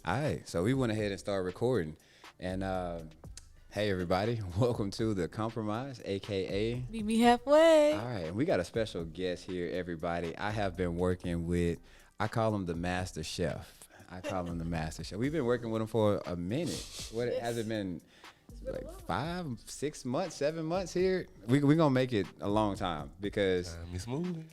All right, so we went ahead and started recording. And hey, everybody, welcome to The Compromise, aka. Meet me halfway. All right, we got a special guest here, everybody. I have been working with, I call him the Master Chef. I call him the Master Chef. We've been working with him for a minute. What has it been? Like 5, 6 months, 7 months here. We gonna make it a long time because It's moving.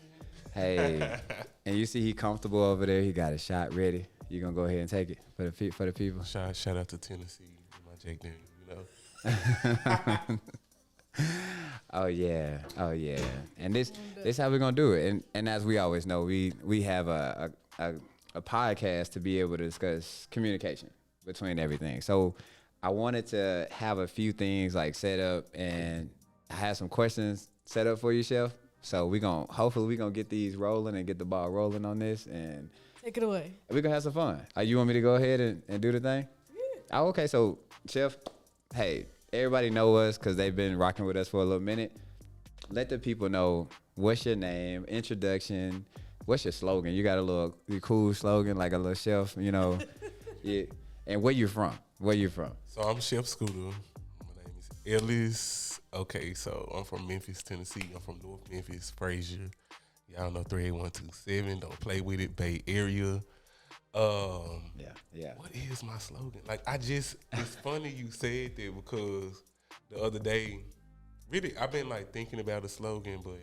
hey, and you see he comfortable over there. He got a shot ready. You gonna go ahead and take it for the people? Shout out to Tennessee, my Jake Daniel, you know. Oh yeah. And this how we're gonna do it. And as we always know, we have a podcast to be able to discuss communication between everything. So I wanted to have a few things like set up, and I had some questions set up for you, Chef. So hopefully we gonna get these rolling and get the ball rolling on this, and Take it away. we're gonna have some fun. You want me to go ahead and do the thing? Yeah. Oh, okay. So Chef, hey, everybody know us because they've been rocking with us for a little minute. Let the people know what's your name, introduction, what's your slogan. You got a little cool slogan like a little chef, you know. Yeah. And where you from? Where you from? So I'm Chef Scoota. My name is Ellis. Okay, so I'm from Memphis, Tennessee. I'm from North Memphis, Frazier. Y'all know 38127. Don't play with it. Bay Area. Yeah. What is my slogan? Like it's funny you said that because the other day, really, I've been like thinking about a slogan, but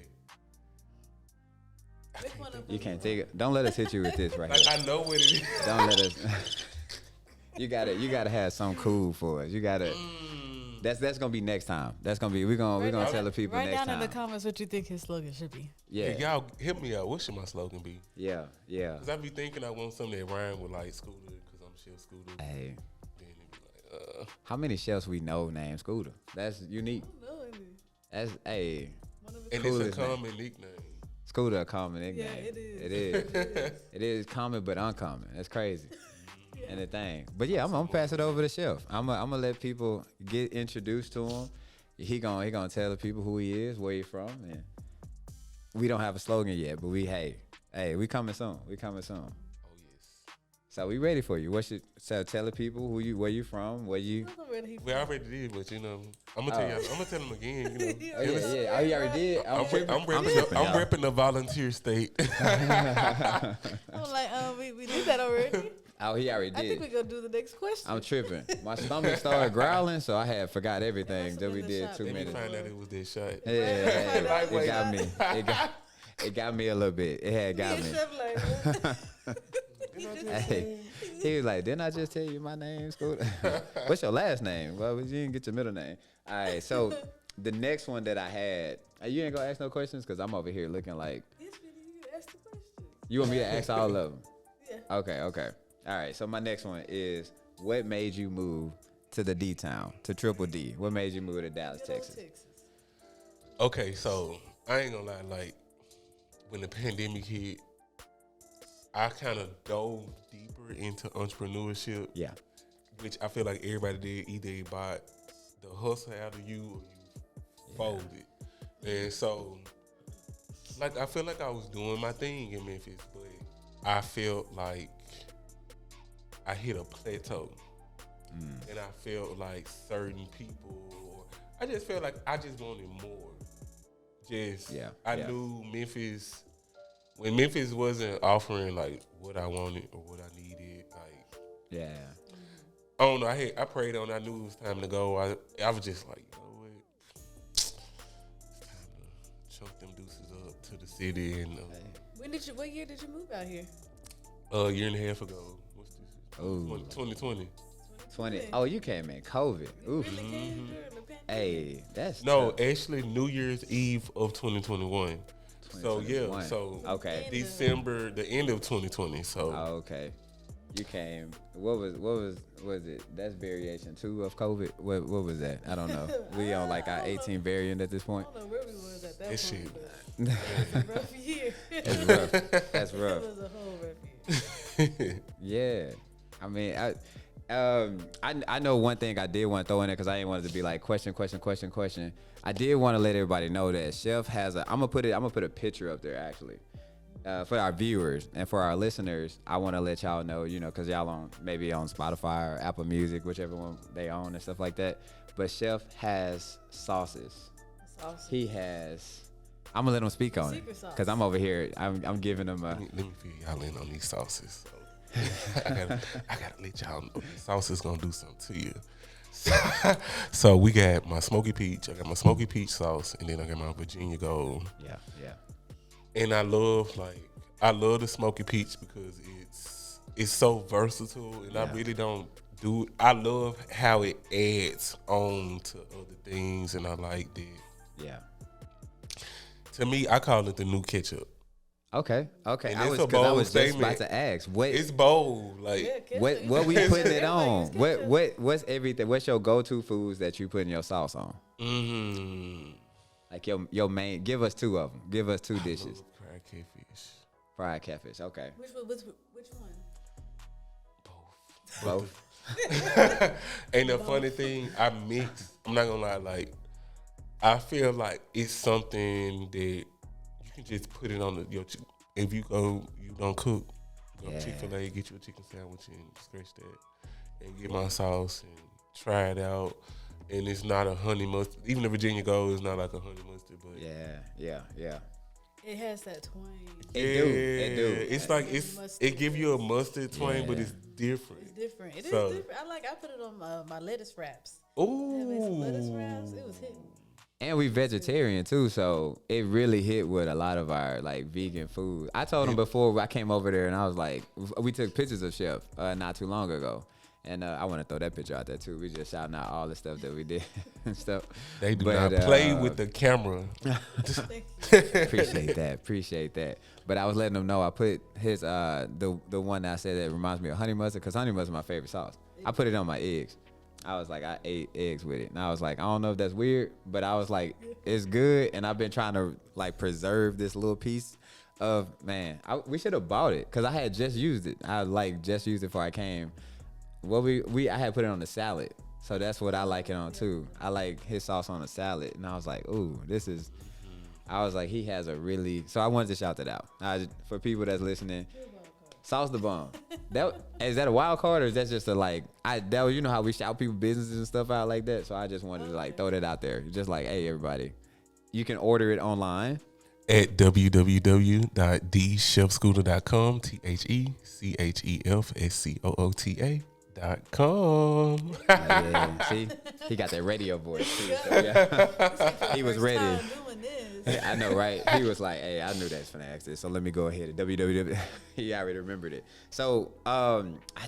You can't take it. Don't let us hit you with this right like here. I know what it is. Don't let us. You gotta have something cool for us. You gotta. That's gonna be next time. That's gonna be we're gonna tell the people Write next down time. in the comments what you think his slogan should be. Yeah. Hey, y'all hit me out. What should my slogan be? Yeah. Cause I be thinking I want something that rhyme with like Scooter, cause I'm Chef Scooter. Hey, Then it be like, how many chefs we know named Scooter? That's unique. That's hey. and Cool it's as a name. common nickname. Scooter a common nickname. Yeah, it is. It is. It is common but uncommon. That's crazy. And the thing. But yeah, I'm gonna pass it over to Chef. I'm gonna let people get introduced to him. He gonna tell the people who he is, where he from, and we don't have a slogan yet, but we coming soon. We coming soon. Oh yes. So we ready for you. Tell the people where you from, where you. We already did, but you know, I'm gonna tell y'all. I'm gonna tell them again. You know, Oh yeah. Oh, you already did. I'm repping the volunteer state. I'm like, we did that already. Oh, he already I think did. we're gonna do the next question. I'm tripping. My stomach started growling, so I had forgot everything that we did 2 Let me minutes. find out it was that shot. Yeah, it got me. It got me a little bit. It had got me. Hey, he was like, "Didn't I just tell you my name, Scoota? What's your last name?" Well, you didn't get your middle name. All right, so the next one that I had, you ain't gonna ask no questions because I'm over here looking like. Yes, we did. Ask the question. You want me to ask all of them? Yeah. Okay. All right, so my next one is, what made you move to the D-Town, to Triple D? What made you move to Dallas, Texas? Okay, so I ain't gonna lie. Like when the pandemic hit, I kind of dove deeper into entrepreneurship. Yeah. Which I feel like everybody did. Either they bought the hustle out of you or you folded. And so, like, I feel like I was doing my thing in Memphis, but I felt like I hit a plateau. And I felt like certain people, or I just felt like I just wanted more. I knew Memphis, when Memphis wasn't offering like what I wanted or what I needed, like, Yeah. I don't know. I prayed on. I knew it was time to go. I was just like, you know what? It's time to chunk them deuces up to the city. And What year did you move out here? a year and a half ago. What's this? Oh. 2020. 20. Oh, you came in COVID. Oof. Really came during the pandemic? Hey, that's No, tough. actually New Year's Eve of 2021. So yeah, 2021. so Okay. December, the end of 2020. So Oh, okay. You came. What was it? That's variation 2 of COVID. What was that? I don't know. We on like our 18 variant at this point. I don't know where we was at that This point. shit. But it was a rough year. That's rough. That's rough. It was a whole rough year. Yeah. I mean, I know one thing I did want to throw in there because I didn't want it to be like question. I did want to let everybody know that Chef has I'm gonna put a picture up there actually. for our viewers and for our listeners, I want to let y'all know, you know, because y'all on maybe on Spotify or Apple Music, whichever one they own and stuff like that. But Chef has sauces. He has. I'm gonna let him speak on it because I'm over here. I'm giving him a. Let me fill y'all in on these sauces. So I gotta let y'all know these sauces gonna do something to you. So we got my smoky peach. I got my smoky peach sauce, and then I got my Virginia Gold. Yeah. And I love the smoky peach because it's so versatile, and I really don't do. I love how it adds on to other things, and I like that. Yeah. To me, I call it the new ketchup. Okay. And I it's was a bold just statement. about to ask what It's bold, like what we putting it on. What's everything? What's your go-to foods that you putting your sauce on? Like your main. Give us two of them. Give us two dishes. fried catfish. Fried catfish. Okay. Which one? Both. And the funny thing, I mix. I'm not gonna lie. Like, I feel like it's something that you can just put it on if you don't cook, go to Chick-fil-A, get you a chicken sandwich and scratch that, and get my sauce and try it out. And it's not a honey mustard. Even the Virginia Gold is not like a honey mustard, but yeah. It has that twang. It do. It's like it give you a mustard twang, but it's different. It's different. It is different. I put it on my lettuce wraps. Ooh. Lettuce wraps. It was hitting. And we vegetarian too, so it really hit with a lot of our like vegan food. I told him before I came over there, and I was like, we took pictures of Chef not too long ago, and I want to throw that picture out there too. We just shouting out all the stuff that we did and stuff. They do not play with the camera. Appreciate that. But I was letting them know I put his the one that I said that reminds me of honey mustard, because honey mustard is my favorite sauce. I put it on my eggs. I was like, I ate eggs with it. And I was like, I don't know if that's weird, but I was like, it's good. And I've been trying to like preserve this little piece of, we should have bought it because I had just used it. I like just used it before I came. Well, I had put it on the salad. So that's what I like it on too. I like his sauce on the salad. And I was like, ooh, I was like, he has a really, so I wanted to shout that out. For people that's listening, Sauce the Bomb. Is that a wild card, or is that just a like? You know how we shout people businesses and stuff out like that. So I just wanted to like throw that out there, just like, hey, everybody, you can order it online at www.thechefscoota.com. THECHEFSCOOTA.com. Yeah, see, he got that radio voice too. So yeah. He was ready. I know, right? He was like, "Hey, I knew that's finna ask this, so let me go ahead and www." He already remembered it. So I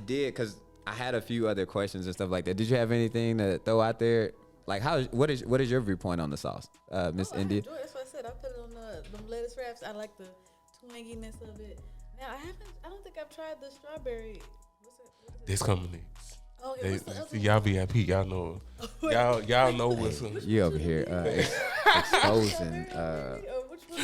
did, because I had a few other questions and stuff like that. Did you have anything to throw out there? Like, what is your viewpoint on the sauce, Miss India? That's what I said. I put it on them lettuce wraps. I like the twanginess of it. Now I don't think I've tried the strawberry. What's it? This coming next. Oh, yeah, Y'all VIP, y'all know. Y'all know what's up. You over here exposing. Which one?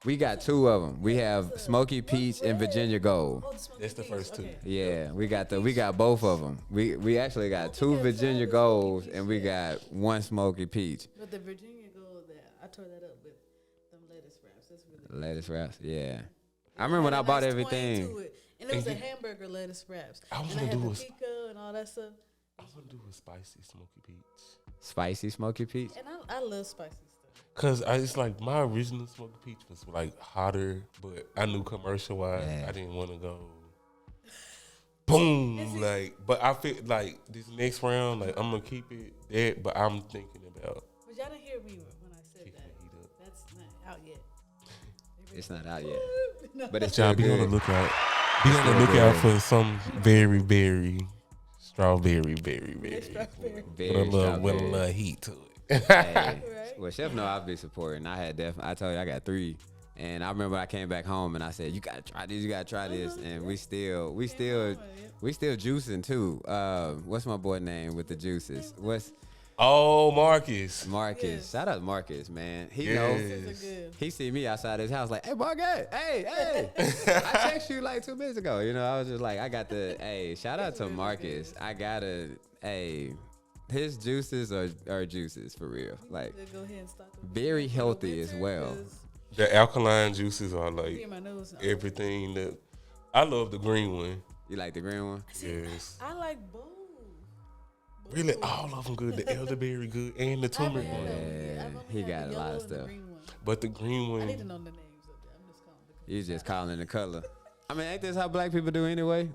We got two of them. We have Smoky Peach and Virginia Gold. That's the first two. Okay. Yeah, we got both of them. We actually got two Virginia Golds and we got one Smoky Peach. But the Virginia Gold, I tore that up with them lettuce wraps. That's really Lettuce wraps, yeah. I remember when I bought everything. And it was a hamburger lettuce wraps. I and I had the pico and all that stuff. I want to do a spicy smoky peach. Spicy Smoky Peach? And I love spicy stuff. Cause it's like my original smoky peach was like hotter, but I knew commercial wise I didn't want to go boom But I feel like this next round, like I'm gonna keep it there, but I'm thinking about. But y'all didn't hear me when I said that. That's not out yet. It's not out yet. No. But it's Y'all still be on the good. lookout. Be on the lookout for some very, very strawberry, very, Strawberry. with a little heat to it. Hey, Right. well, Chef know I'll be supporting. I told you I got 3. And I remember I came back home and I said, you gotta try this, And we still juicing too. What's my boy name with the juices? Oh, Marcus. Yes. Shout out Marcus, man. He Yes. knows. These are good. He see me outside his house like, hey, Marcus, hey. I texted you like 2 minutes ago. You know, I was just like, shout out to Marcus. His juices are juices for real. Like, Go ahead and stock them. very healthy as Winter, well. 'cause The alkaline juices are like Get my nose. everything that I love the green one. You like the green one? Yes. I like both. Really, all of them good. The elderberry good and the turmeric one. He got a lot of stuff. But the green I need to one, know the names of them. I'm just calling the You just calling the color. I mean, ain't this how black people do anyway?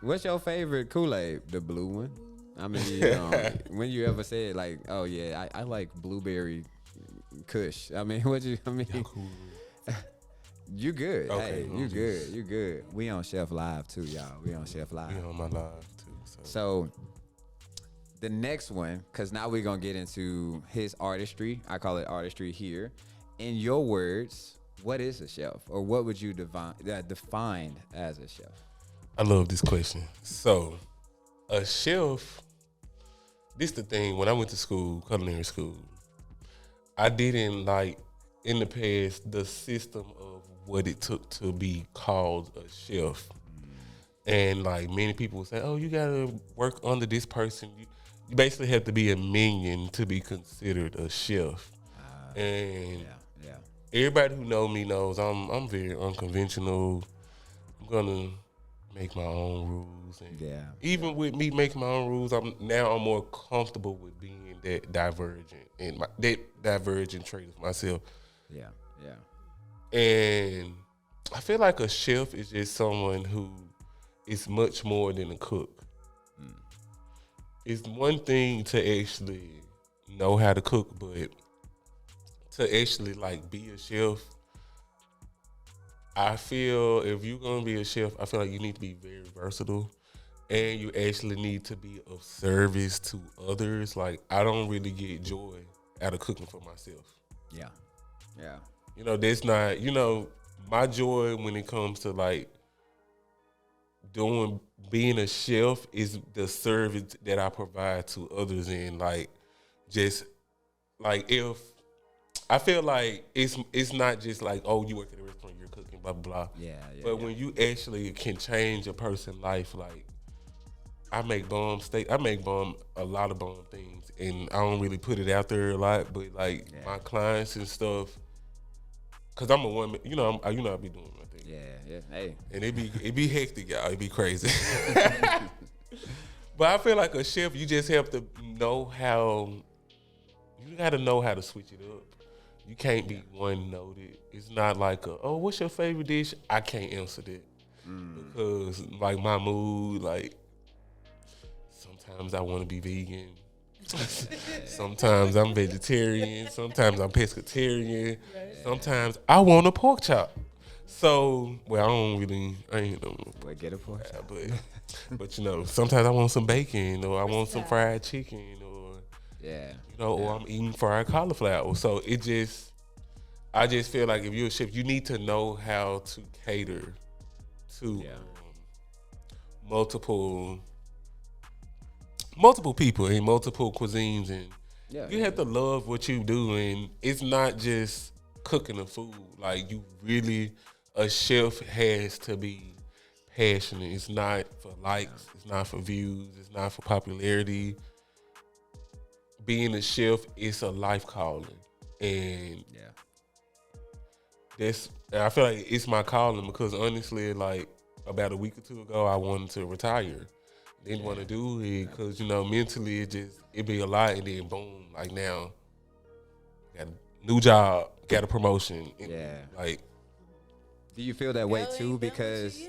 What's your favorite Kool-Aid? The blue one. I mean, when you ever said like, oh yeah, I like blueberry Kush. I mean, cool. You good. Okay, Hey, you good. You good. We on Chef Live too, y'all. We on Chef Live. Yeah, on my live too. So the next one, because now we're going to get into his artistry. I call it artistry here. In your words, what is a chef? Or what would you define as a chef? I love this question. So, a chef, this the thing, when I went to school, culinary school, I didn't like, in the past, the system of what it took to be called a chef. And like many people would say, oh, you gotta work under this person. You basically have to be a minion to be considered a chef. And everybody who know me knows I'm very unconventional. I'm gonna make my own rules. And even with me making my own rules, I'm more comfortable with being that divergent and that divergent trait of myself. Yeah. And I feel like a chef is just someone who is much more than a cook. It's one thing to actually know how to cook, but to actually like be a chef, I feel if you're gonna be a chef, I feel like you need to be very versatile, and you actually need to be of service to others. Like I don't really get joy out of cooking for myself. Yeah. That's not. My joy when it comes to like being a chef is the service that I provide to others, and like just like if I feel like it's not just like, oh, you work at a restaurant, you're cooking, blah blah blah. But when you actually can change a person's life, like I make a lot of bomb things, and I don't really put it out there a lot, but like my clients and stuff, cause I'm a woman, I be doing my thing. Yeah. Hey. And it be hectic, y'all. It be crazy. But I feel like a chef, you just have to know how. You got to know how to switch it up. You can't be one noted. It's not like what's your favorite dish? I can't answer that because like my mood, like sometimes I want to be vegan. Sometimes I'm vegetarian. Sometimes I'm pescatarian. Sometimes I want a pork chop. So, I ain't no. Get a pork chop. But sometimes I want some bacon, or I want some fried chicken, or or I'm eating fried cauliflower. So I just feel like if you're a chef, you need to know how to cater to multiple people and multiple cuisines, and you have to love what you do. And it's not just cooking the food. Like a chef has to be passionate. It's not for likes. It's not for views. It's not for popularity. Being a chef is a life calling, and I feel like it's my calling because honestly, like about a week or two ago, I wanted to retire. Didn't want to do it because mentally it be a lot, and then boom, like now, got a new job, got a promotion. Like, do you feel that way too? Because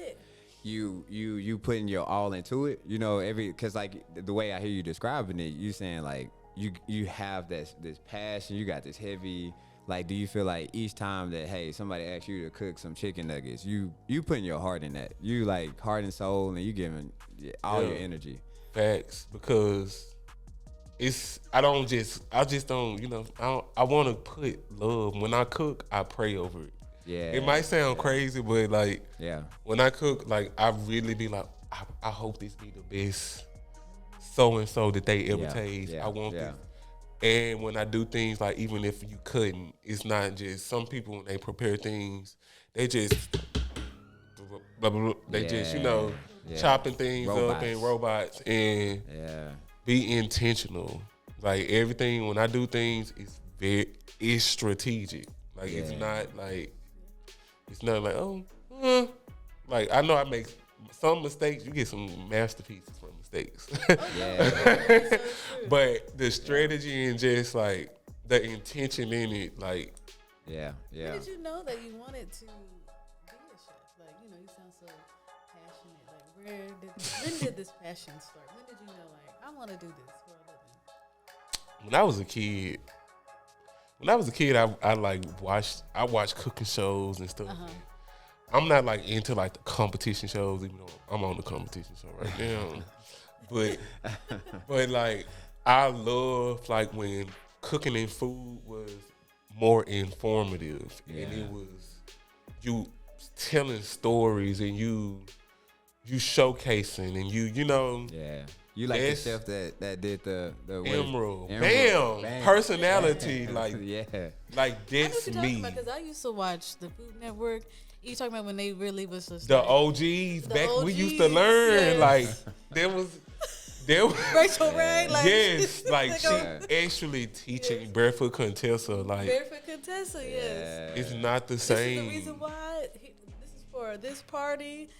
you putting your all into it. Because like the way I hear you describing it, you saying like you have this passion, you got this heavy. Like, do you feel like each time that somebody asks you to cook some chicken nuggets, you putting your heart in that? You like heart and soul, and you giving all your energy. Facts, because I just don't, I want to put love. When I cook, I pray over it. Yeah. It might sound crazy, but like, when I cook, like, I really be like, I hope this be the best so-and-so that they ever taste. I want this. And when I do things, like, even if you couldn't, it's not just, some people when they prepare things, they just, blah, blah, blah, they just, chopping things up and robots, and be intentional. Like, everything, when I do things, it's strategic. Like Yeah. it's not like like I know I make some mistakes. You get some masterpieces from mistakes. Yeah. That's so true. But the strategy and just like the intention in it, like Yeah. Yeah. When did you know that you wanted to be a chef? Like, you know, you sound so passionate. Like, when did this passion start? When did you know, like, I want to do this for a living? when I was a kid. I like watched cooking shows and stuff. Uh-huh. I'm not like into like the competition shows, even though I'm on the competition show right now. but like I love like when cooking and food was more informative and it was you telling stories and you showcasing and you know Yeah. You like the chef that did the Emerald. Bam. Personality. Like, yeah. like I know what that's you're talking me. about because I used to watch the Food Network. You talking about when they really was just The like, OGs. Back we used to OGs, learn. yes. Like, there was Rachel Ray. Like, yes, like she go- actually teaching Barefoot Contessa. Like, Barefoot Contessa, yes. it's not the This same. is the reason why this is for this party.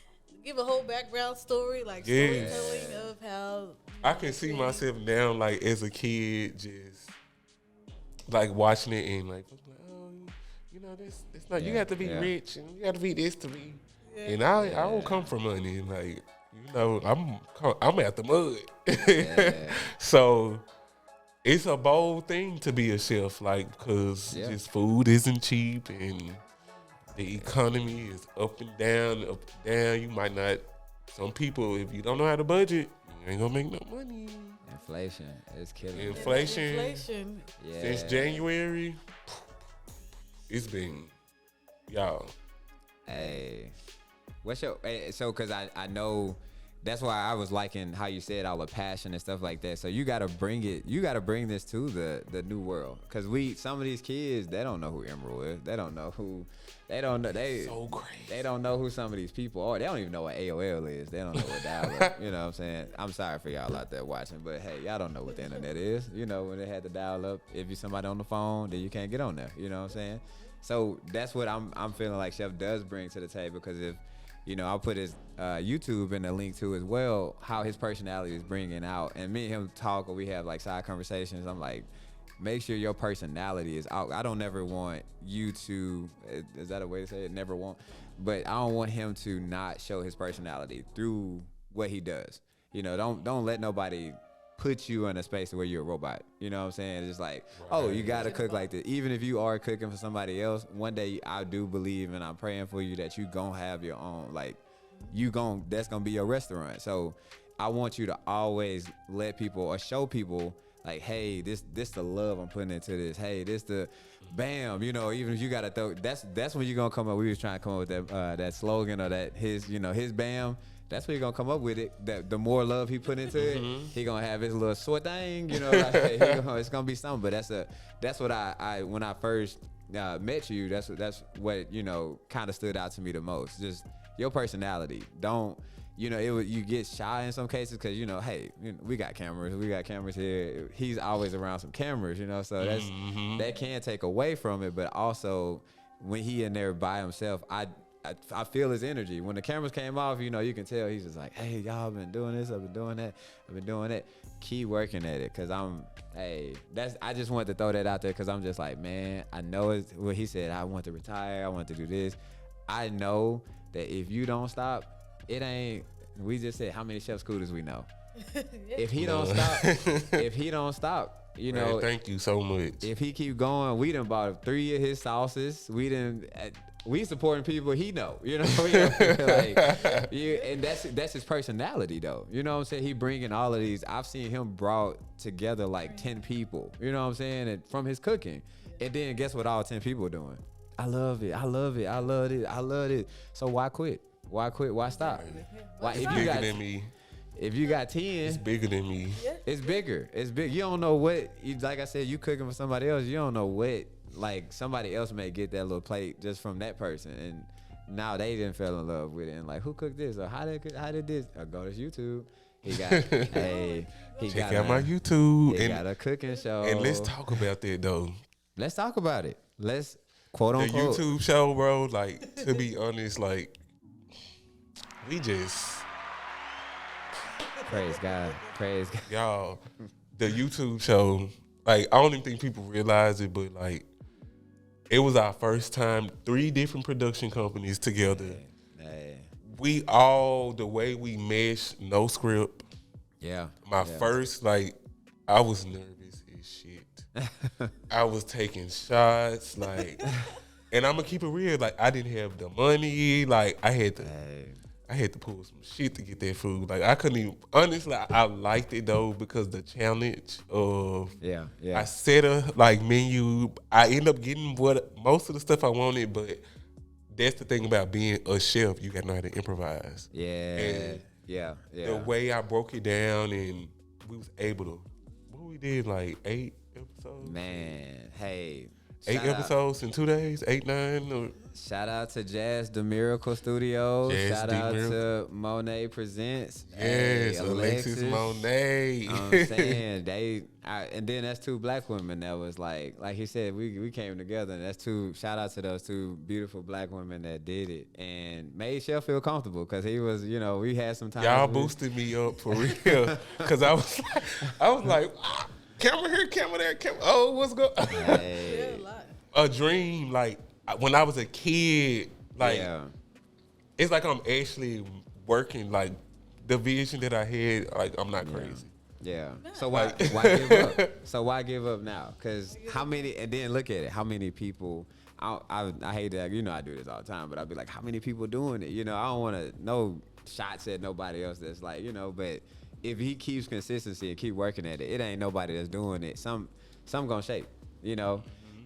Give a whole background story, like Yes. storytelling of how. I can see myself now, like as a kid, just like watching it and like, oh, you know, this not. You have to be rich and you got to be this to be. Yeah. And I don't come from money. Like, you know, I'm at the mud. So it's a bold thing to be a chef, like, because just food isn't cheap and the economy is up and down, up and down. You might not. Some people, if you don't know how to budget, you ain't gonna make no money. Inflation is killing. Inflation. Yeah. Since January, it's been y'all. Hey, what's your so? Cause I know that's why I was liking how you said all the passion and stuff like that. So you gotta bring it. You gotta bring this to the new world. Cause some of these kids, they don't know who Emerald is. They don't know who. They don't know. So crazy. They don't know who some of these people are. They don't even know what AOL is. They don't know what dial-up. You know what I'm saying? I'm sorry for y'all out there watching, but hey, y'all don't know what the internet is. You know, when they had to dial up, if you somebody on the phone, then you can't get on there. You know what I'm saying? So that's what I'm feeling like Chef does bring to the table. Because if, you know, I'll put his YouTube in the link too as well, how his personality is bringing out. And me and him talk, or we have like side conversations. I'm like, make sure your personality is out. I don't never want you to, is that a way to say it? Never want. But I don't want him to not show his personality through what he does. You know, don't let nobody put you in a space where you're a robot. You know what I'm saying? It's just like, oh, you got to cook like this. Even if you are cooking for somebody else, one day I do believe, and I'm praying for you, that you going to have your own, like, that's going to be your restaurant. So I want you to always let people or show people, like, hey, this the love I'm putting into this. Hey, this the bam, you know, even if you gotta throw, that's when you're gonna come up. We was trying to come up with that slogan or that his bam. That's when you're gonna come up with it. That the more love he put into it, he gonna have his little sort thing, you know. Like, it's gonna be something. But that's what I when I first met you, that's what you know kind of stood out to me the most. Just your personality. Don't. You know, you get shy in some cases because, you know, hey, we got cameras here. He's always around some cameras, you know, so that can take away from it. But also, when he in there by himself, I feel his energy. When the cameras came off, you know, you can tell he's just like, hey, y'all been doing this, I've been doing that, Keep working at it, because I just wanted to throw that out there because I'm just like, man, I know it's what he said. I want to retire. I want to do this. I know that if you don't stop, it ain't. We just said how many Chef Scooters we know. If he don't stop, you know. Man, thank you so much. If he keep going, we done bought 3 of his sauces. We supporting people he know. You know, and that's his personality though. You know what I'm saying? He bringing all of these. I've seen him brought together like 10 people. You know what I'm saying? And from his cooking, and then guess what? All 10 people are doing. I love it. I love it. I love it. I love it. So why quit? Why quit? Why stop? Why, it's bigger than me. If you got 10, it's bigger than me. It's bigger. It's big. You don't know what. Like I said, you cooking for somebody else. You don't know what. Like somebody else may get that little plate just from that person, and now they didn't fell in love with it. And like, who cooked this? Or how did this? Or go to YouTube. He got. Check out my YouTube. He got a cooking show. And let's talk about that though. Let's talk about it. Let's quote the unquote. YouTube show, bro. Like, to be honest, like, we just Praise God. Praise God. y'all. The YouTube show, like, I don't even think people realize it, but like, it was our first time, 3 different production companies together. Hey. We all, the way we meshed, no script. Yeah. My first, like, I was nervous as shit. I was taking shots, like, and I'm gonna keep it real. Like, I didn't have the money. Like, I had to pull some shit to get that food. Like, I couldn't even. Honestly, I liked it though because the challenge of I set a like menu. I end up getting most of the stuff I wanted, but that's the thing about being a chef. You gotta know how to improvise. And the way I broke it down, and we was able to. What we did, like 8 episodes. Man, hey. 8 episodes in 2 days, 8, 9. Or shout out to Jazz the Miracle Studios. Shout out to Monet Presents. Yes, Alexis Monet. I'm saying and then that's 2 black women that was like he said, we came together, and that's 2. Shout out to those 2 beautiful black women that did it and made Chef feel comfortable because he was, we had some time. Y'all boosted me up for real because I was like. Camera here, camera there, camera. Oh, what's going on? Hey. A dream, like, when I was a kid, like, it's like I'm actually working, like, the vision that I had, like, I'm not crazy. Yeah. So why give up? So why give up now? Because how many, and then look at it, how many people, I hate that, I do this all the time, but I'll be like, how many people doing it? I don't want to, no shots at nobody else that's like, but if he keeps consistency and keep working at it, it ain't nobody that's doing it. Some gonna shake,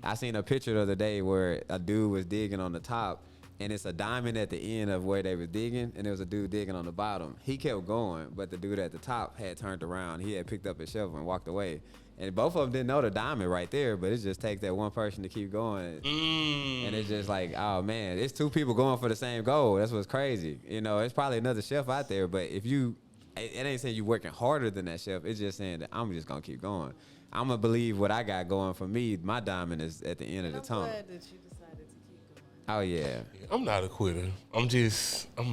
I seen a picture the other day where a dude was digging on the top, and it's a diamond at the end of where they was digging, and there was a dude digging on the bottom. He kept going, but the dude at the top had turned around. He had picked up his shovel and walked away. And both of them didn't know the diamond right there, but it just takes that one person to keep going. And it's just like, oh, man, it's 2 people going for the same goal. That's what's crazy. It's probably another chef out there, but if you... It ain't saying you working harder than that chef. It's just saying that I'm just going to keep going. I'm going to believe what I got going for me. My diamond is at the end of the tunnel. I'm glad that you decided to keep going. Oh, yeah. I'm not a quitter. I'm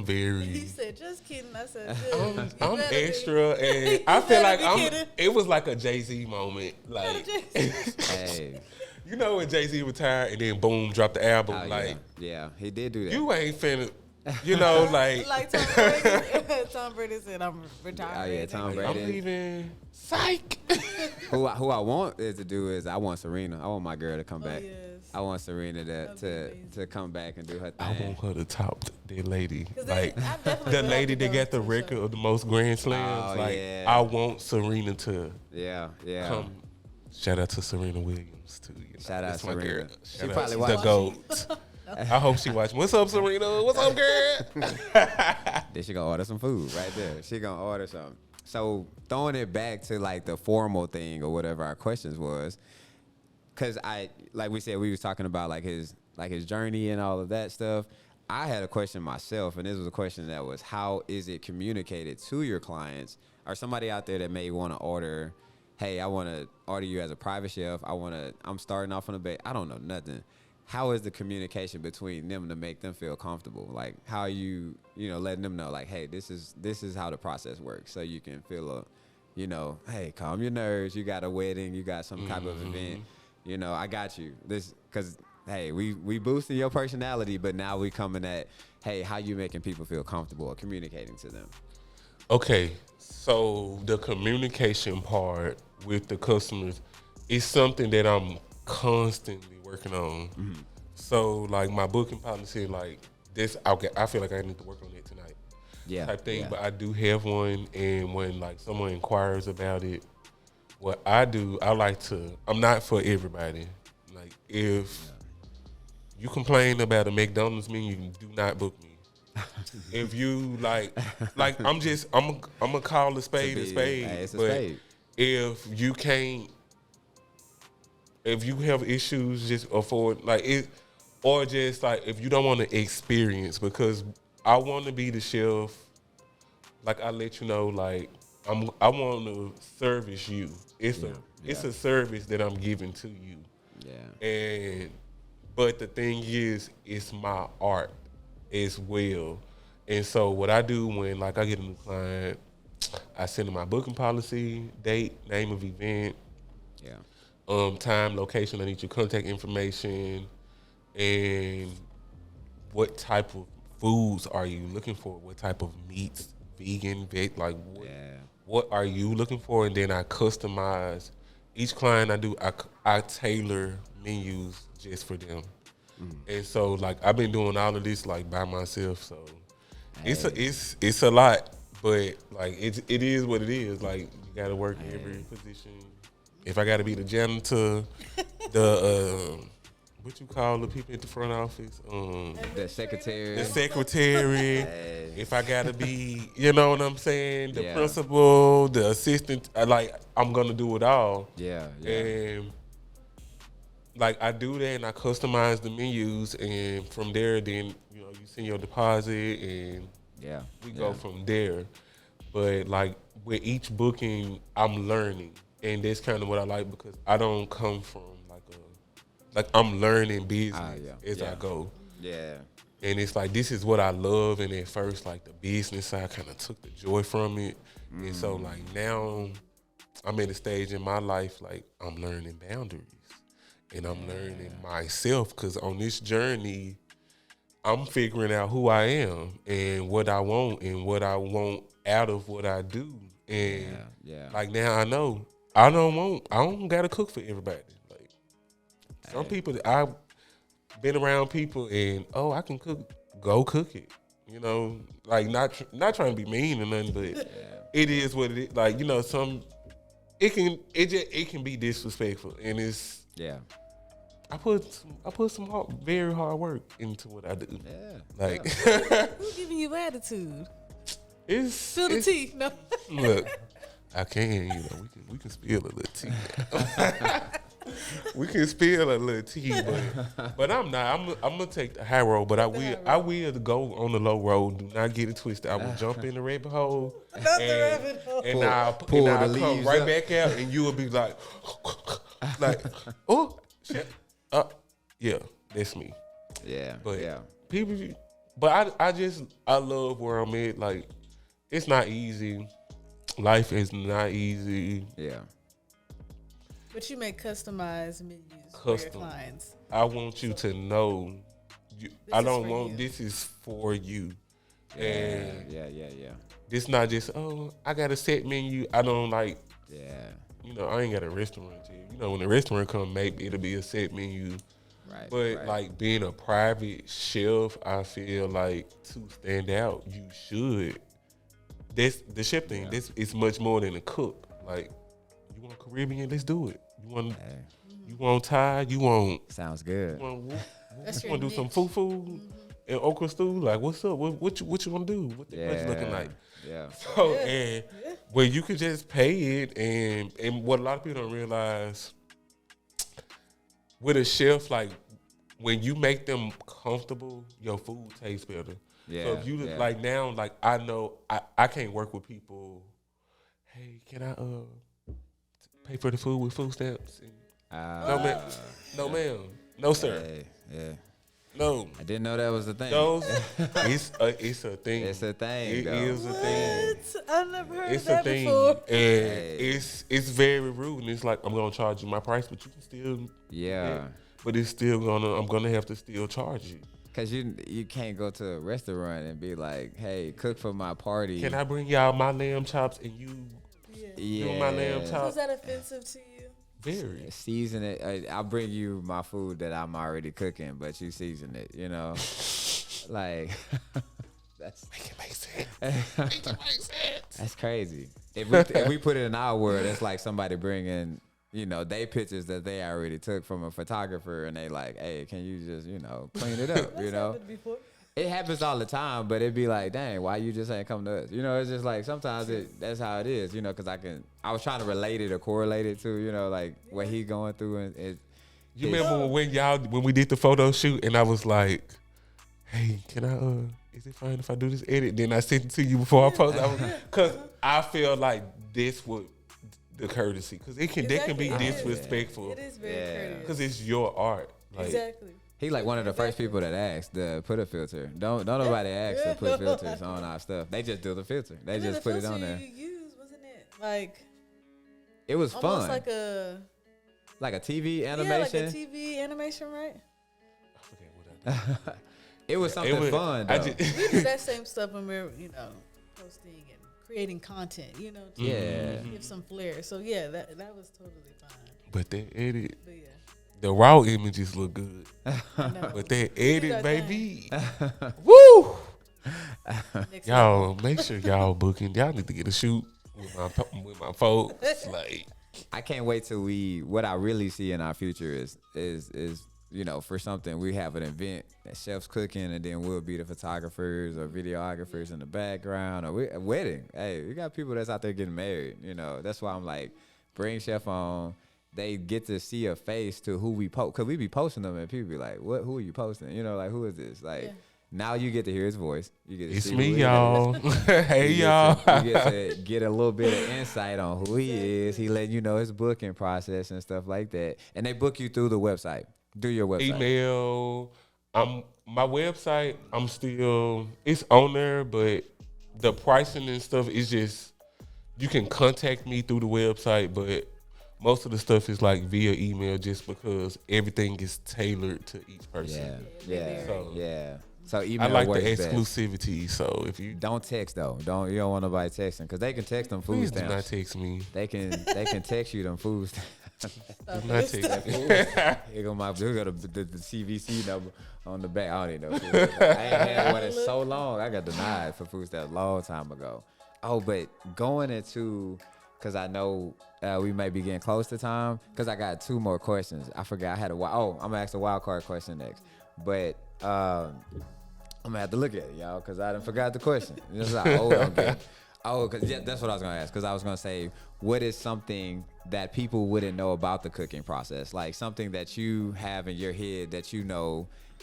very... He said, just kidding. I said, I'm extra, and I feel like it was like a Jay-Z moment. Like, hey. When Jay-Z retired and then boom, dropped the album. Oh, like, yeah, he did do that. You ain't finna... like Tom Brady said, I'm retiring. Oh yeah, Tom Brady. I'm leaving. Psych. who I want to do is I want Serena. I want my girl to come back. Yes. I want Serena to come back and do her thing. I want her to top that lady. Like the lady that got the record of the most Grand Slams. I want Serena to come. Shout out to Serena Williams too. Shout out to Serena. She probably watched the GOAT. I hope she watching. What's up, Serena? What's up, girl? Then she gonna order some food right there. She gonna order something. So throwing it back to like the formal thing or whatever our questions was, because like we said, we was talking about like his journey and all of that stuff. I had a question myself, and this was a question that was, how is it communicated to your clients or somebody out there that may want to order? Hey, I want to order you as a private chef. I'm starting off on a base. I don't know nothing. How is the communication between them to make them feel comfortable? Like, how you letting them know, like, hey, this is how the process works, so you can feel hey, calm your nerves. You got a wedding, you got some type of event. I got you. This because hey, we boosting your personality, but now we coming at, hey, how you making people feel comfortable or communicating to them? Okay, so the communication part with the customers is something that I'm constantly working on. So like my booking policy, like this, I feel like I need to work on it tonight. Type thing. But I do have one, and when like someone inquires about it, what I do, I'm not for everybody. Like if you complain about a McDonald's menu, do not book me. If you like I'm gonna call a spade a spade. Hey, it's a but spade. If you can't. If you have issues, just afford or just like if you don't want to experience, because I want to be the chef. Like I let you know, like I want to service you. It's a service that I'm giving to you. Yeah. And But the thing is, it's my art as well. And so what I do when like I get a new client, I send them my booking policy, date, name of event, time, location. I need your contact information, and what type of foods are you looking for? What type of meats, vegan, veg, like what are you looking for? And then I customize each client I do. I tailor menus just for them. And so like I've been doing all of this like by myself. So it's a lot, but like it is what it is. Like you got to work every position. If I got to be the janitor, the what you call the people at the front office, The secretary. the secretary. If I got to be, you know what I'm saying, the principal, the assistant. I'm gonna do it all. And like I do that, and I customize the menus, and from there, then you send your deposit, and we go from there. But like with each booking, I'm learning, and that's kind of what I like because I don't come from like I'm learning business as I go. And it's like this is what I love, and at first like the business side kind of took the joy from it, and so like now I'm at a stage in my life like I'm learning boundaries. And I'm learning myself because on this journey, I'm figuring out who I am and what I want out of what I do. And like now I know I don't gotta cook for everybody. Like some people, I've been around people and I can cook, go cook it. You know, like not trying to be mean or nothing, but it is what it is. Like it can be disrespectful, and it's. I put some very hard work into what I do. Who's giving you attitude? It's Spill the tea. No. Look, I can. We can spill a little tea. We can spill a little tea, but I'm not. I'm gonna take the high road, but I will go on the low road. Do not get it twisted. I will jump in the rabbit hole, and I'll come right back out, and you will be like, oh shit, that's me. People, but I love where I'm at. Like it's not easy. Life is not easy. But you make customized menus for your clients. I want you to know. This is for you. And this not just I got a set menu. I don't like. I ain't got a restaurant yet. When the restaurant come, maybe it'll be a set menu. But like being a private chef, I feel like to stand out, you should. That's the chef thing. This is much more than a cook. Like you want Caribbean, let's do it. You want Thai, you want sounds good. You want to do some fufu and okra stew? Like what's up? What you want to do? What the place looking like? So and where you could just pay it, and what a lot of people don't realize with a chef, like when you make them comfortable, your food tastes better. So if you like now, like I know I can't work with people. Hey, can I pay for the food with food stamps? No ma'am, no sir. No, I didn't know that was a thing. It's a thing. It's a thing. It is a thing. I never heard it's that a thing. before. And it's very rude. And it's like I'm gonna charge you my price, but you can still but it's still I'm gonna have to still charge you. Cause you can't go to a restaurant and be like, hey, cook for my party. Can I bring y'all my lamb chops and you do my lamb chops? Was that offensive to you? Very. Season it. I'll bring you my food that I'm already cooking, but you season it. Like that's make it make sense. That's crazy. If we put it in our word, it's like somebody bringing they pictures that they already took from a photographer, and they like, hey, can you just clean it up? It happens all the time, but it'd be like, dang, why you just ain't come to us? It's just like sometimes that's how it is, because I was trying to relate it or correlate it to, like what he going through. And you remember when we did the photo shoot and I was like, hey, can I, is it fine if I do this edit? Then I sent it to you before I post. Because I feel like this would the courtesy, because that can be disrespectful. It is very courteous. Because it's your art. Exactly. He like one of the first people that asked to put a filter. Don't nobody ask to put filters on our stuff. They just do the filter. They just put it on there. You used, wasn't it? Like It was almost fun. Like a TV animation. Yeah, like a TV animation, right? I forget what I did. It was something fun though. We do that same stuff when we're, posting and creating content, to give some flair. So yeah, that was totally fine. But that edit, But yeah. the raw images look good. I know. But that edit, baby, Woo! y'all make sure y'all booking. Y'all need to get a shoot with my folks. Like, I can't wait till what I really see in our future is for something we have an event that chef's cooking and then we'll be the photographers or videographers in the background or a wedding. Hey, we got people that's out there getting married. That's why I'm like, bring chef on. They get to see a face to who we post, cause we be posting them and people be like, "What? Who are you posting? Like, who is this?" Like, now you get to hear his voice. You get to it's see me, who y'all. Hey, y'all. You get to get a little bit of insight on who he is. He letting you know his booking process and stuff like that. And they book you through the website. Do your website. Email. My website. It's on there, but the pricing and stuff is just, you can contact me through the website, but most of the stuff is like via email, just because everything is tailored to each person. So email I like the works best. exclusivity. So if you don't text though, you don't want nobody texting, because they can text them food please stamps. do not text me. They can text you them food stamps. Do not text me. Here go the CVC number on the back. I don't even know. I ain't had one in so long. I got denied for food stamps a long time ago. Oh, but going into, because I know we may be getting close to time, because I got 2 more questions. I forgot I had I'm going to ask a wild card question next. But I'm going to have to look at it, y'all, because I done forgot the question. This is how old I'm getting. Because that's what I was going to ask, because I was going to say, what is something that people wouldn't know about the cooking process? Like something that you have in your head that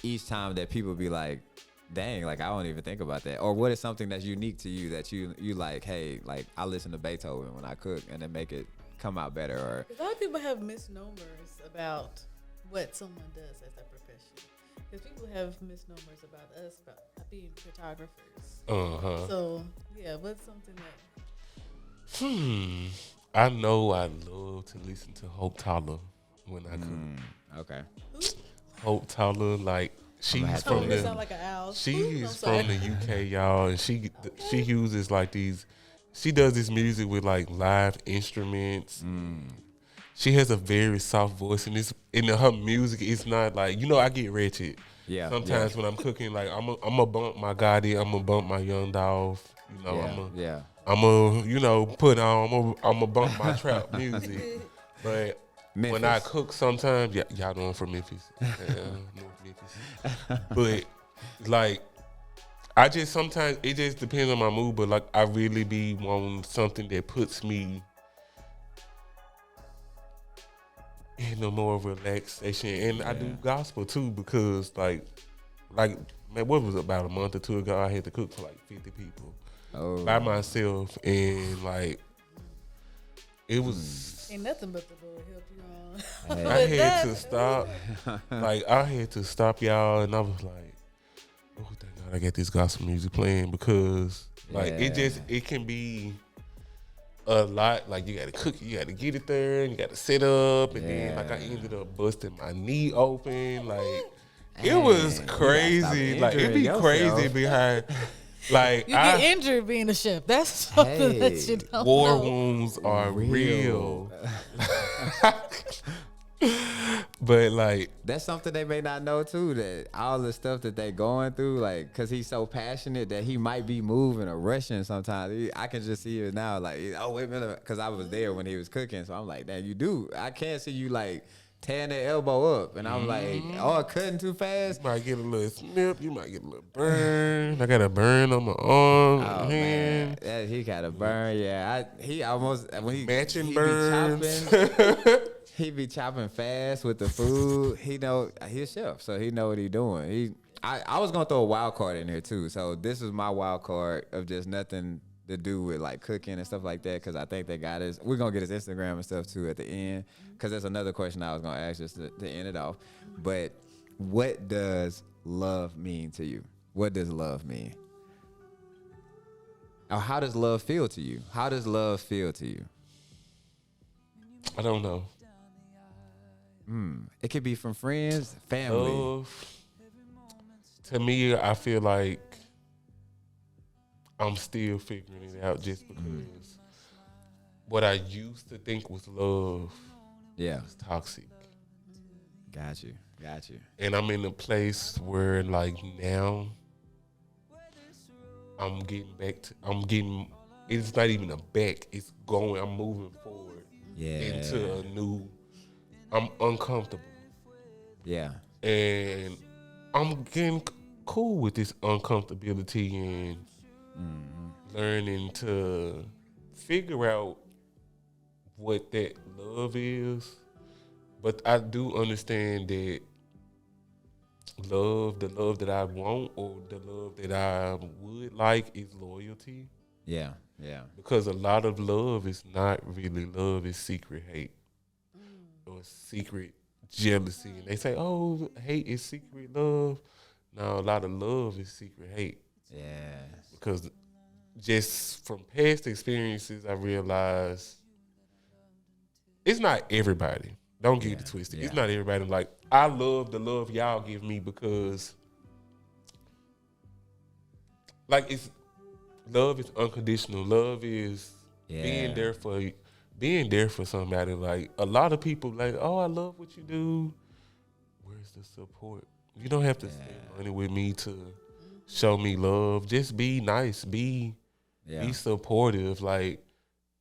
each time that people be like, dang, like I don't even think about that. Or what is something that's unique to you that you like, hey, like I listen to Beethoven when I cook and then make it come out better? Or a lot of people have misnomers about what someone does as a profession. Because people have misnomers about us about being photographers. So yeah, what's something that I know I love to listen to Hope Tyler when I cook. Okay. Hope Tyler, like she's from the sound like an owl. She's from the UK, y'all, and she uses like these. She does this music with like live instruments. She has a very soft voice, and her music is not like, I get wretched. Yeah. Sometimes when I'm cooking, like I'm a bump my Gotti, I'm gonna bump my Young Dolph. I'm a put on. I'm a bump my trap music. But Memphis. When I cook, sometimes y'all know I'm from Memphis. North Memphis. But like, I just sometimes it just depends on my mood. But like, I really be wanting something that puts me in a more relaxation, and I do gospel too, because like man, what was it, about a month or 2 ago? I had to cook for like 50 people by myself, and like it was ain't nothing but the Lord help you on. I had to stop. I had to stop, y'all, and I was like, oh, thank God I got this gospel music playing, because like it can be a lot. Like, you gotta cook, you gotta get it there, and you gotta set up, and then like I ended up busting my knee open. Like, it was crazy. Like, it'd be crazy behind. Like, you get injured being a chef. That's something that you don't war know. wounds are real. But like, that's something they may not know too, that all the stuff that they going through, like, cause he's so passionate that he might be moving or rushing sometimes. I can just see it now, like, oh wait a minute, cause I was there when he was cooking, so I'm like, damn, you do. I can't see you like tearing the elbow up, and I'm like, oh, cutting too fast. You might get a little snip, you might get a little burn. I got a burn on my arm, oh, hand. Man. He got a burn. Yeah, he almost when he matching he burns. Be chopping, he be chopping fast with the food. He know he's a chef, so he know what he doing. I was gonna throw a wild card in here too. So this is my wild card of just nothing to do with like cooking and stuff like that, because I think they got his. We're gonna get his Instagram and stuff too at the end, because that's another question I was gonna ask just to end it off. But what does love mean to you? What does love mean? Or how does love feel to you? How does love feel to you? I don't know. It could be from friends, family. Love, to me, I feel like I'm still figuring it out just because what I used to think was love Yeah. is toxic. Got you. And I'm in a place where like now it's not even a back, I'm moving forward Yeah. into I'm uncomfortable. Yeah. And I'm getting cool with this uncomfortability and learning to figure out what that love is. But I do understand that the love that I want or the love that I would like is loyalty. Yeah. Because a lot of love is not really love, it's secret hate or secret jealousy. And they say, oh, hate is secret love. No, a lot of love is secret hate. Yeah. Because just from past experiences, I realized it's not everybody. Don't get it twisted. Yeah. It's not everybody. Like, I love the love y'all give me because, like, love is unconditional. Love is being there for somebody. Like, a lot of people like, oh, I love what you do. Where's the support? You don't have to spend money with me to show me love. Just be nice. Be supportive. Like,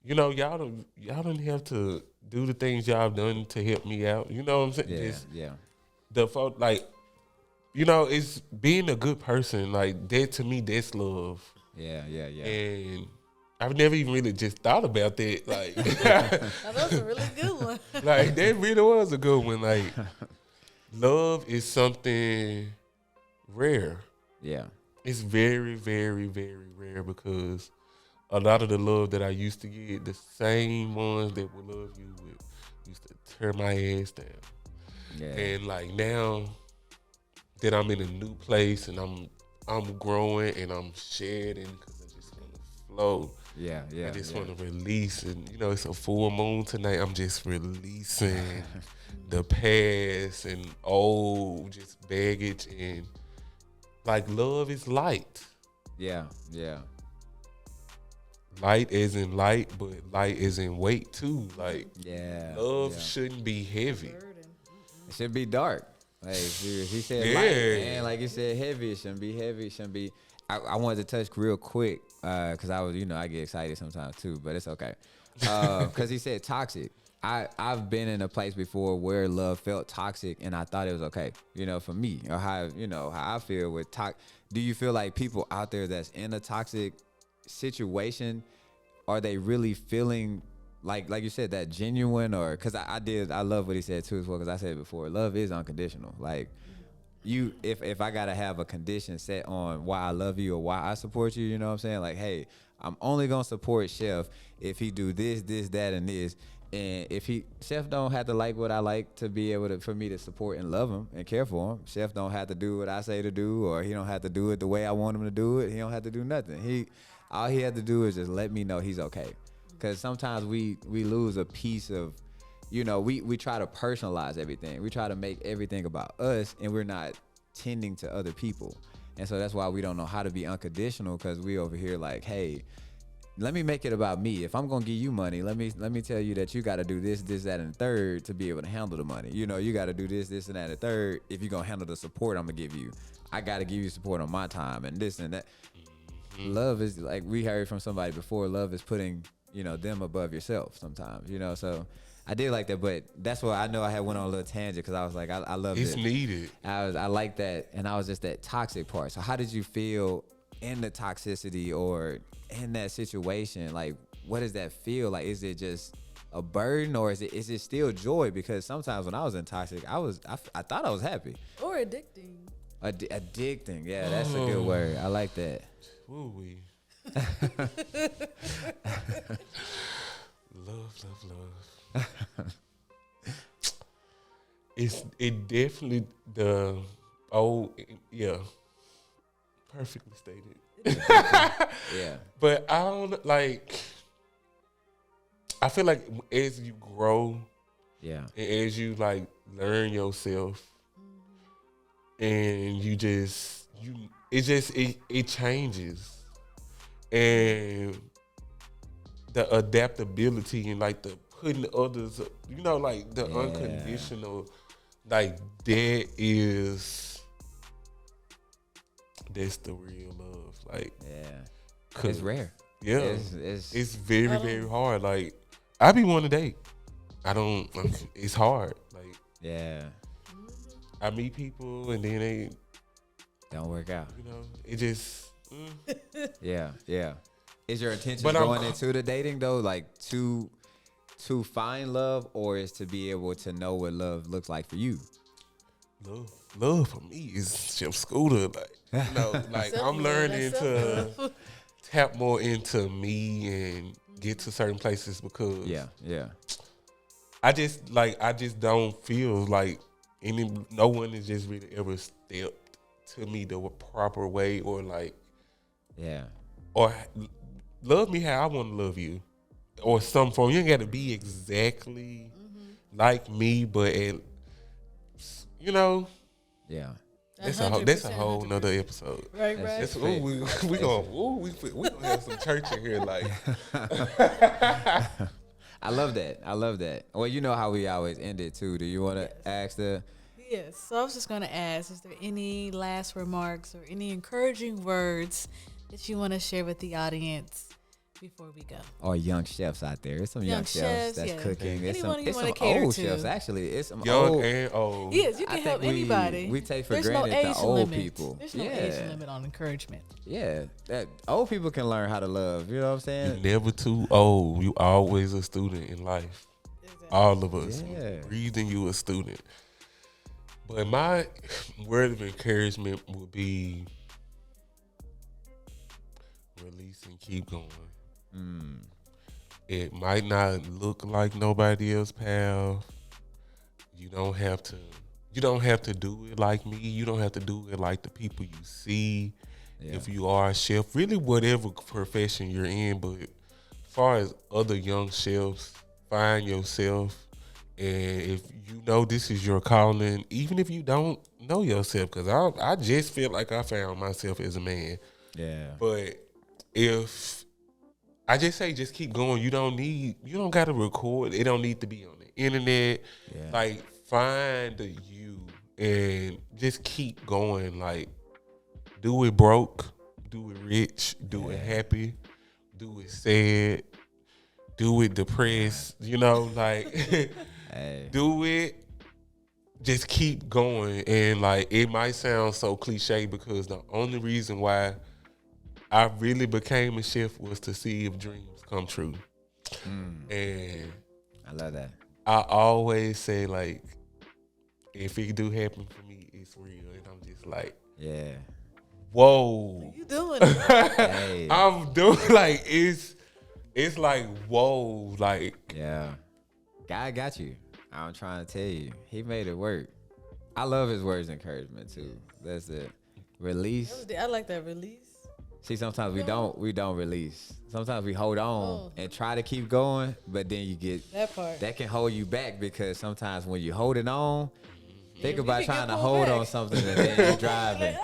you know, y'all don't have to do the things y'all done to help me out. You know what I'm saying? Like, you know, it's being a good person. Like, that to me, that's love. Yeah. And I've never even really just thought about that. Like, That was a really good one. like, that really was a good one. Like, love is something rare. Yeah. It's very, very, very rare because a lot of the love that I used to get, the same ones that would love you would used to tear my ass down. Yeah. And like now that I'm in a new place and I'm growing and I'm shedding because I just want to flow. Yeah. I just want to release, and you know it's a full moon tonight. I'm just releasing the past and old just baggage, and like love is light. Yeah. Light as in light, but light as in weight too. Like love yeah. shouldn't be heavy. It should be dark. Like he said light, and like you said heavy. It shouldn't be heavy. It shouldn't be. I wanted to touch real quick because I was, I get excited sometimes too, but it's okay. Because he said toxic. I've been in a place before where love felt toxic, and I thought it was okay. For me, or how I feel with toxic. Do you feel like people out there that's in a toxic situation, are they really feeling like you said that genuine? Or because I love what he said too as well, because I said it before, love is unconditional. Like if I gotta have a condition set on why I love you or why I support you, you know what I'm saying, like, hey, I'm only gonna support Chef if he do this, that, and this. And if Chef don't have to like what I like to be able to, for me to support and love him and care for him. Chef don't have to do what I say to do, or he don't have to do it the way I want him to do it. He don't have to do nothing. All he had to do is just let me know he's okay. Because sometimes we lose a piece of, we try to personalize everything. We try to make everything about us, and we're not tending to other people. And so that's why we don't know how to be unconditional, because we over here like, hey, let me make it about me. If I'm gonna give you money, let me tell you that you got to do this, that, and the third to be able to handle the money. You got to do this, and that, and the third. If you're gonna handle the support, I'm gonna give you. I got to give you support on my time and this and that. Love is, like we heard from somebody before, love is putting them above yourself sometimes. So I did like that, but that's why I know I had went on a little tangent, because I was like, I love it. It's needed. I like that, and I was just that toxic part. So how did you feel in the toxicity or in that situation? Like, what does that feel like? Is it just a burden, or is it still joy? Because sometimes when I was in toxic, I thought I was happy. Or addicting. Addicting, yeah, that's a good word. I like that. Woo-wee. love. it definitely the old perfectly stated. Yeah. But I don't like. I feel like as you grow, Yeah. and as you like learn yourself, and it changes, and the adaptability and like the putting others, like the unconditional, like that's the real love. Like, it's rare. Yeah, It's it's very very hard. Like, I be wanting to date. I don't. It's hard. Like, I meet people and then they don't work out. It just. Yeah. Is your intention But going into the dating though, like to find love, or is to be able to know what love looks like for you? Love for me is Chef Scoota. Like I'm learning to tap more into me and get to certain places because I just don't feel like no one has just really ever stepped to me the proper way or or love me how I want to love you or some form. You ain't got to be exactly like me, but that's a whole nother episode. Right. We gonna have some church in here, like. I love that. Well, you know how we always end it too. Do you want to ask the? Yes. So I was just gonna ask: is there any last remarks or any encouraging words that you want to share with the audience before we go? Or young chefs out there. It's some young chefs that's cooking. It's Anyone some cater old to. chefs, actually. It's some Young old. and old. Yes, you can help anybody. We take for There's granted no age the old limit. people. There's no age limit on encouragement. Yeah, that old people can learn how to love. You know what I'm saying? You're never too old. You always a student in life. Exactly. All of us. Yeah. Breathing, you a student. But my word of encouragement would be release and keep going. It might not look like nobody else's path. You don't have to do it like me. You don't have to do it like the people you see. Yeah. If you are a chef, really whatever profession you're in, but as far as other young chefs, find yourself. And if you know this is your calling, even if you don't know yourself, because I just feel like I found myself as a man. Yeah. But if I just say just keep going, you don't gotta record. It don't need to be on the internet. Yeah. Like find you and just keep going. Like do it broke, do it rich, do it happy, do it sad, do it depressed, do it. Just keep going. And like it might sound so cliche because the only reason why I really became a chef was to see if dreams come true. And I love that. I always say, like, if it do happen for me, it's real. And I'm just like, whoa. You doing it. Hey. I'm doing, like, it's like, whoa. Like. Yeah. God got you. I'm trying to tell you. He made it work. I love his words of encouragement, too. That's it. Release. I like that release. See, sometimes we don't release. Sometimes we hold on and try to keep going, but then you get that can hold you back because sometimes when you're holding on, think about trying to hold on something and then you're driving,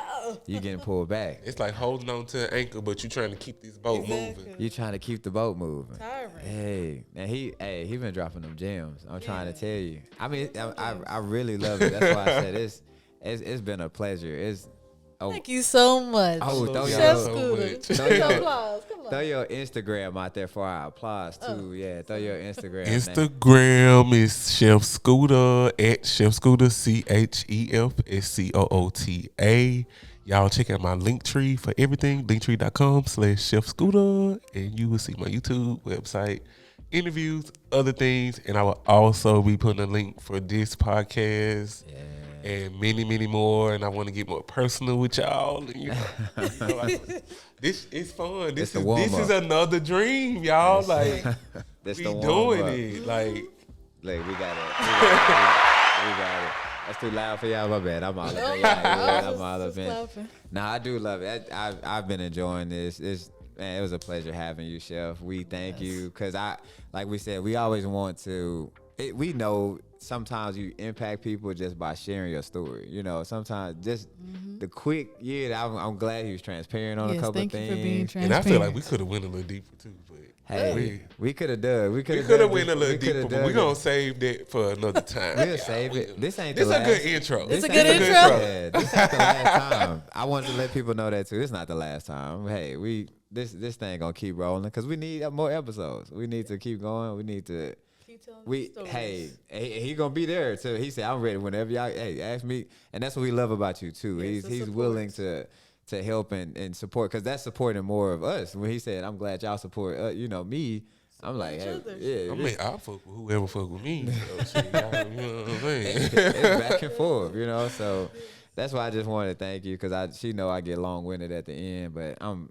you getting pulled back. It's like holding on to an anchor, but you're trying to keep this boat moving. You're trying to keep the boat moving. Tiring. Hey, and he been dropping them gems. I'm trying to tell you. I mean, I really love it. That's why I said it's been a pleasure. Thank you so much. Chef Scoota. Throw your Instagram out there for our applause too. Yeah, throw your Instagram. Instagram is Chef Scoota at Chef Scoota CHEF Y'all check out my link tree for everything. Linktree.com/Chef Scoota, and you will see my YouTube website, interviews, other things, and I will also be putting a link for this podcast. Yeah. And many, many more, and I want to get more personal with y'all. And, this is fun. This is another dream, y'all. Like we doing it. Like we got it. We got it. That's too loud for y'all. My bad. I'm all up in y'all. I I'm was all up just in. laughing. Nah, I do love it. I've been enjoying this. Man, it was a pleasure having you, Chef. We thank you because like we said, we always want to. We know sometimes you impact people just by sharing your story. You know, sometimes just the quick. Yeah, I'm glad he was transparent on a Yes, couple thank of you things. for being And transparent. I feel like we could have went a little deeper too, but Hey, we could have dug. We could have went a little deeper, but we gonna save that for another time. We'll save it. This ain't This the a last. good intro. This a ain't good the- intro? Yeah, this ain't the last time. I wanted to let people know that too. This is not the last time. Hey, this thing gonna keep rolling because we need more episodes. We need to keep going. We need to. Keep telling the stories. He gonna be there too. He said, "I'm ready whenever y'all. Hey, ask me." And that's what we love about you too. Yes, the he's support. willing to help and support because that's supporting more of us. When he said, "I'm glad y'all support me," I'm like, each hey, other. yeah, I mean, I'll fuck with whoever fuck with me. So, shit, y'all, you know what I'm saying? it's back and forth, So that's why I just wanted to thank you because she know I get long winded at the end, but I'm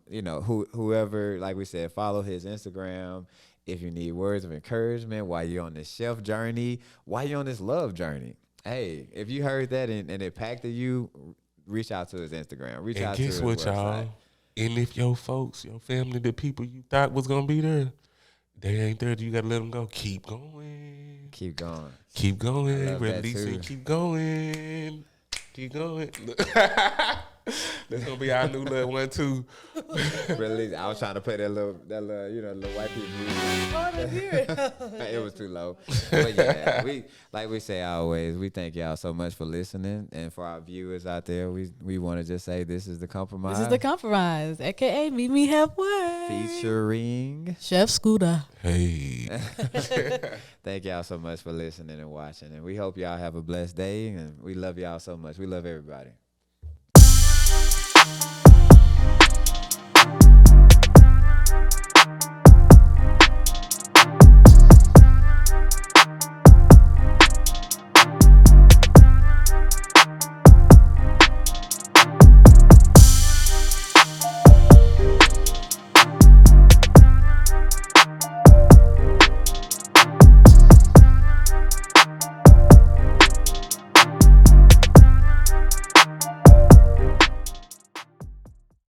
whoever, like we said, follow his Instagram. If you need words of encouragement while you're on this chef journey, while you're on this love journey, hey, if you heard that and it impacted you, reach out to his Instagram. Reach And out to guess his what, website. y'all? And if your folks, your family, the people you thought was gonna be there, they ain't there. You gotta let them go. Keep going. Keep going. Keep going. love that Release too. it. Keep going. Keep going. That's gonna be our new little one too. Really, I was trying to play that little little white people music. Oh, I didn't hear it. It was too low. But yeah, like we say always, we thank y'all so much for listening. And for our viewers out there, we want to just say this is The Compromise. This is The Compromise, a.k.a. Meet Me Halfway. Featuring. Chef Scoota. Hey. Thank y'all so much for listening and watching. And we hope y'all have a blessed day. And we love y'all so much. We love everybody.